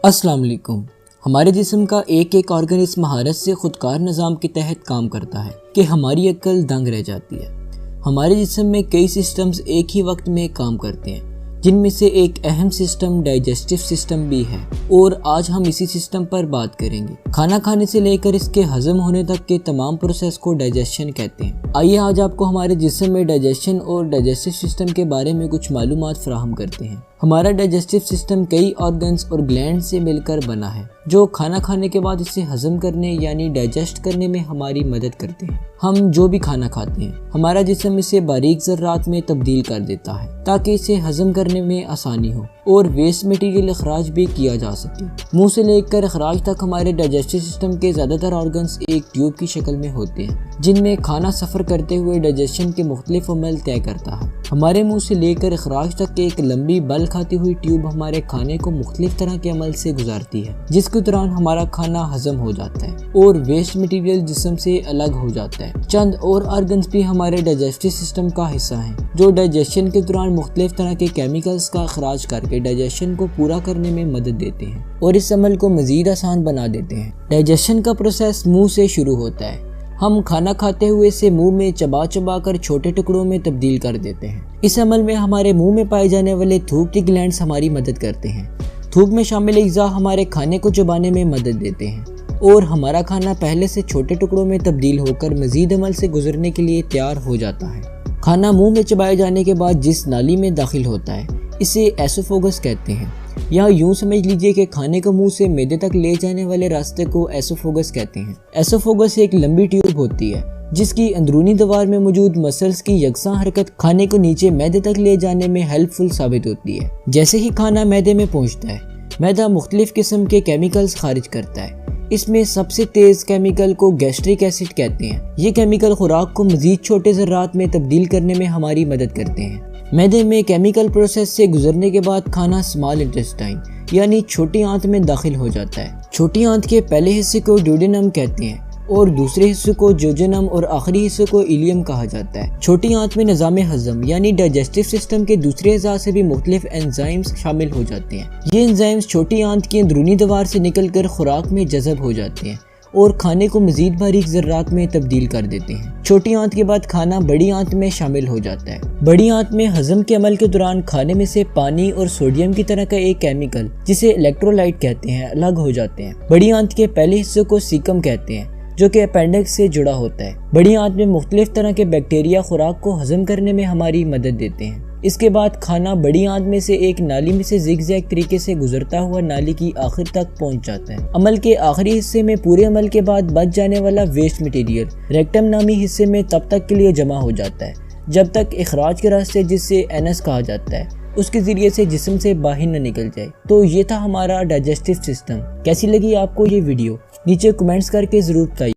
अस्सलाम वालेकुम। हमारे जिस्म का एक एक ऑर्गन इस महारत से खुदकार निज़ाम के तहत काम करता है कि हमारी अक्ल दंग रह जाती है। हमारे जिस्म में कई सिस्टम्स एक ही वक्त में काम करते हैं, जिनमें से एक अहम सिस्टम डाइजेस्टिव सिस्टम भी है, और आज हम इसी सिस्टम पर बात करेंगे। खाना खाने से लेकर इसके हजम होने तक के तमाम प्रोसेस को डाइजेशन कहते हैं। आइए आज आपको हमारे जिस्म में डाइजेशन और डाइजेस्टिव सिस्टम के बारे में कुछ मालूमात फराहम करते हैं। हमारा डाइजेस्टिव सिस्टम कई ऑर्गन्स और ग्लैंड से मिलकर बना है, जो खाना खाने के बाद इसे हजम करने यानी डाइजेस्ट करने में हमारी मदद करते हैं। हम जो भी खाना खाते हैं, हमारा जिस्म इसे बारीक ज़र्रात में तब्दील कर देता है ताकि इसे हजम करने में आसानी हो और वेस्ट मटेरियल अखराज भी किया जा सके। मुंह से लेकर अखराज तक हमारे डाइजेस्टिव सिस्टम के ज़्यादातर ऑर्गन्स एक ट्यूब की शक्ल में होते हैं, जिनमें खाना सफ़र करते हुए डाइजेशन के मुख्तलिफ अमल तय करता है। हमारे मुंह से लेकर अखराज तक एक लंबी बल खाती हुई ट्यूब हमारे खाने को मुख्तलिफ तरह के अमल से गुजारती है, जिसके दौरान हमारा खाना हजम हो जाता है और वेस्ट मटेरियल जिस्म से अलग हो जाता है। चंद और ऑर्गन्स भी हमारे डाइजेस्टिव सिस्टम का हिस्सा हैं, जो डाइजेशन के दौरान मुख्तलिफ तरह के केमिकल्स का अखराज करके डाइजेशन को पूरा करने में मदद देते हैं और इस अमल को मजीद आसान बना देते हैं। डाइजेशन का प्रोसेस मुंह से शुरू होता है। हम खाना खाते हुए इसे मुंह में चबा चबा कर छोटे टुकड़ों में तब्दील कर देते हैं। इस अमल में हमारे मुंह में पाए जाने वाले थूक के ग्लैंड्स हमारी मदद करते हैं। थूक में शामिल अज़्ज़ा हमारे खाने को चबाने में मदद देते हैं और हमारा खाना पहले से छोटे टुकड़ों में तब्दील होकर मजीद अमल से गुजरने के लिए तैयार हो जाता है। खाना मुंह में चबाए जाने के बाद जिस नाली में दाखिल होता है, इसे एसोफेगस कहते हैं। या यूं समझ लीजिए कि खाने को मुंह से मैदे तक ले जाने वाले रास्ते को एसोफेगस कहते हैं। एसोफेगस एक लंबी ट्यूब होती है, जिसकी अंदरूनी दीवार में मौजूद मसल्स की यकसा हरकत खाने को नीचे मैदे तक ले जाने में हेल्पफुल साबित होती है। जैसे ही खाना मैदे में पहुंचता है, मैदा मुख्तलिफ किस्म के केमिकल्स खारिज करता है। इसमें सबसे तेज केमिकल को गैस्ट्रिक एसिड कहते हैं। ये केमिकल खुराक को मजीद छोटे ज़र्रात में तब्दील करने में हमारी मदद करते हैं। मैदे में केमिकल प्रोसेस से गुजरने के बाद खाना स्मॉल इंटेस्टाइन यानी छोटी आंत में दाखिल हो जाता है। छोटी आंत के पहले हिस्से को ड्यूडेनम कहते हैं और दूसरे हिस्से को जोजेनम और आखिरी हिस्से को इलियम कहा जाता है। छोटी आंत में निज़ाम हज़म यानी डाइजेस्टिव सिस्टम के दूसरे अज़ा से भी मुख्तलिफ एंजाइम्स शामिल हो जाते हैं। ये एंजाइम्स छोटी आंत की अंदरूनी दीवार से निकलकर खुराक में जज़ब हो जाते हैं और खाने को मजीद बारीक ज़र्रात में तब्दील कर देते हैं। छोटी आंत के बाद खाना बड़ी आंत में शामिल हो जाता है। बड़ी आंत में हजम के अमल के दौरान खाने में से पानी और सोडियम की तरह का एक केमिकल, जिसे इलेक्ट्रोलाइट कहते हैं, अलग हो जाते हैं। बड़ी आंत के पहले हिस्से को सीकम कहते हैं, जो कि अपेंडिक्स से जुड़ा होता है। बड़ी आंत में मुख्तलिफ तरह के बैक्टीरिया खुराक को हजम करने में हमारी मदद देते हैं। इसके बाद खाना बड़ी आंत में से एक नाली में से जिगजैग तरीके से गुजरता हुआ नाली की आखिर तक पहुंच जाता है। अमल के आखिरी हिस्से में पूरे अमल के बाद बच जाने वाला वेस्ट मटेरियल रेक्टम नामी हिस्से में तब तक के लिए जमा हो जाता है जब तक इखराज के रास्ते, जिससे एनस कहा जाता है, उसके जरिए से जिस्म से बाहर न निकल जाए। तो ये था हमारा डाइजेस्टिव सिस्टम। कैसी लगी आपको ये वीडियो? नीचे कमेंट्स करके ज़रूर बताइए।